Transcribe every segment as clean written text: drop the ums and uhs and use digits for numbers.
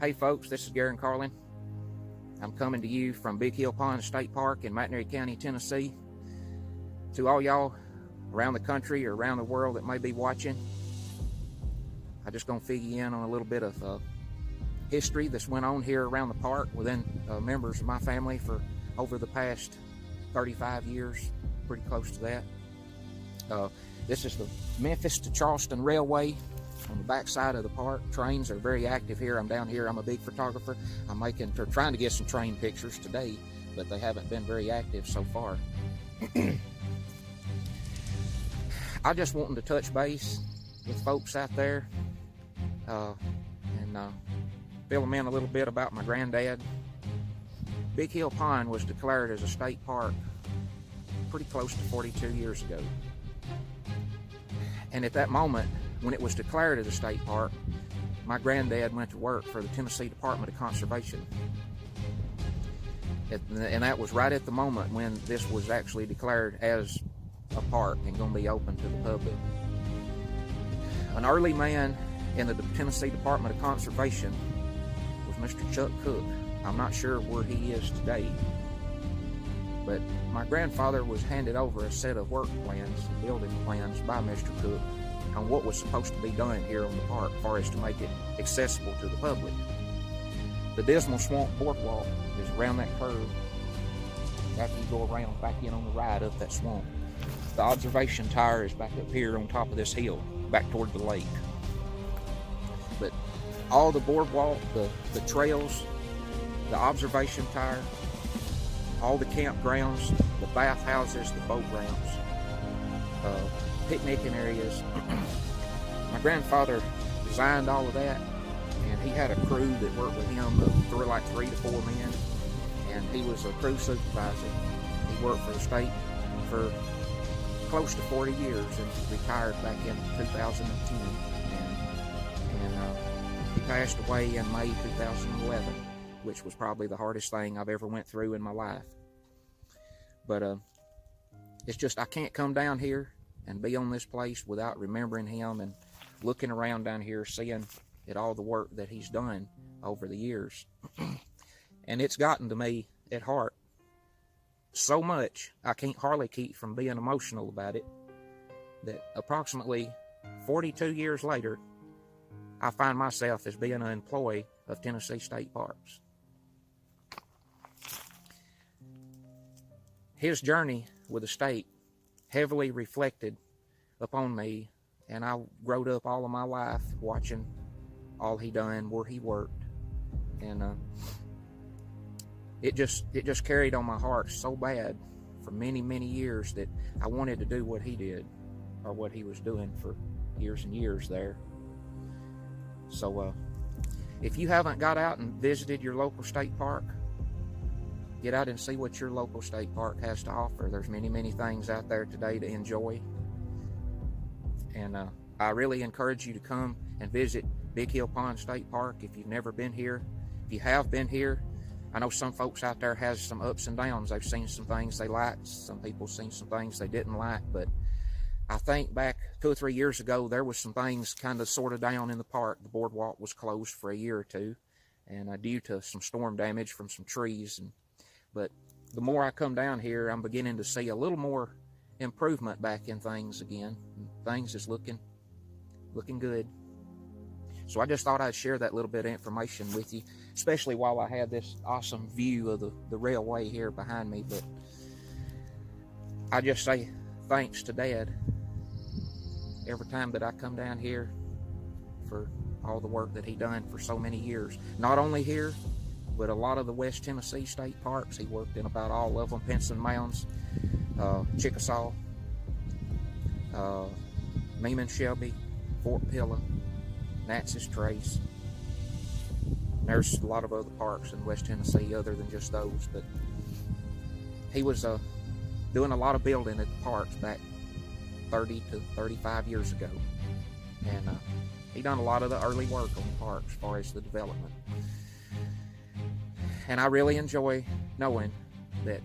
Hey folks, this is Garen Carlin. I'm coming to you from Big Hill Pond State Park in McNairy County, Tennessee. To all y'all around the country or around the world that may be watching, I'm just going to fill you in on a little bit of history that's went on here around the park within members of my family for over the past 35 years, pretty close to that. This is the Memphis to Charleston Railway on the back side of the park. Trains are very active here. I'm down here. I'm a big photographer. I'm trying to get some train pictures today, but they haven't been very active so far. I just wanted to touch base with folks out there and fill them in a little bit about my granddad. Big Hill Pond was declared as a state park pretty close to 42 years ago. And at that moment, when it was declared as a state park, my granddad went to work for the Tennessee Department of Conservation. And that was right at the moment when this was actually declared as a park and going to be open to the public. An early man in the Tennessee Department of Conservation was Mr. Chuck Cook. I'm not sure where he is today, but my grandfather was handed over a set of work plans, building plans by Mr. Cook on what was supposed to be done here on the park as far as to make it accessible to the public. The Dismal Swamp Boardwalk is around that curve after you go around back in on the right up that swamp. The observation tower is back up here on top of this hill, back toward the lake. But all the boardwalk, the trails, the observation tower, all the campgrounds, the bathhouses, the boat ramps, picnicking areas. My grandfather designed all of that, and he had a crew that worked with him, like 3 to 4 men, and he was a crew supervisor. He worked for the state for close to 40 years and retired back in 2010, and he passed away in May 2011, which was probably the hardest thing I've ever went through in my life. But it's just, I can't come down here and be on this place without remembering him and looking around down here, seeing at all the work that he's done over the years. And it's gotten to me at heart so much, I can't hardly keep from being emotional about it, that approximately 42 years later, I find myself as being an employee of Tennessee State Parks. His journey with the state heavily reflected upon me, and I growed up all of my life watching all he done, where he worked, and it just carried on my heart so bad for many, many years that I wanted to do what he did, or what he was doing for years and years there. So if you haven't got out and visited your local state park, get out and see what your local state park has to offer. There's many, many things out there today to enjoy. And I really encourage you to come and visit Big Hill Pond State Park if you've never been here. If you have been here, I know some folks out there has some ups and downs. They've seen some things they liked. Some people seen some things they didn't like. But I think back 2 or 3 years ago, there was some things kind of sort of down in the park. The boardwalk was closed for a year or two, and due to some storm damage from some trees. But the more I come down here, I'm beginning to see a little more improvement back in things again. Things is looking good. So I just thought I'd share that little bit of information with you, especially while I had this awesome view of the railway here behind me. But I just say thanks to Dad every time that I come down here for all the work that he done for so many years. Not only here, but a lot of the West Tennessee state parks. He worked in about all of them: Pinson Mounds, Chickasaw, Neiman Shelby, Fort Pillow, Natchez Trace. There's a lot of other parks in West Tennessee other than just those, but he was doing a lot of building at the parks back 30 to 35 years ago, and he done a lot of the early work on the park as far as the development. And I really enjoy knowing that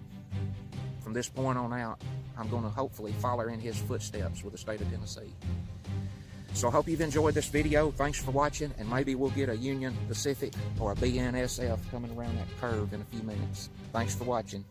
from this point on out, I'm going to hopefully follow in his footsteps with the state of Tennessee. So I hope you've enjoyed this video. Thanks for watching, and maybe we'll get a Union Pacific or a BNSF coming around that curve in a few minutes. Thanks for watching.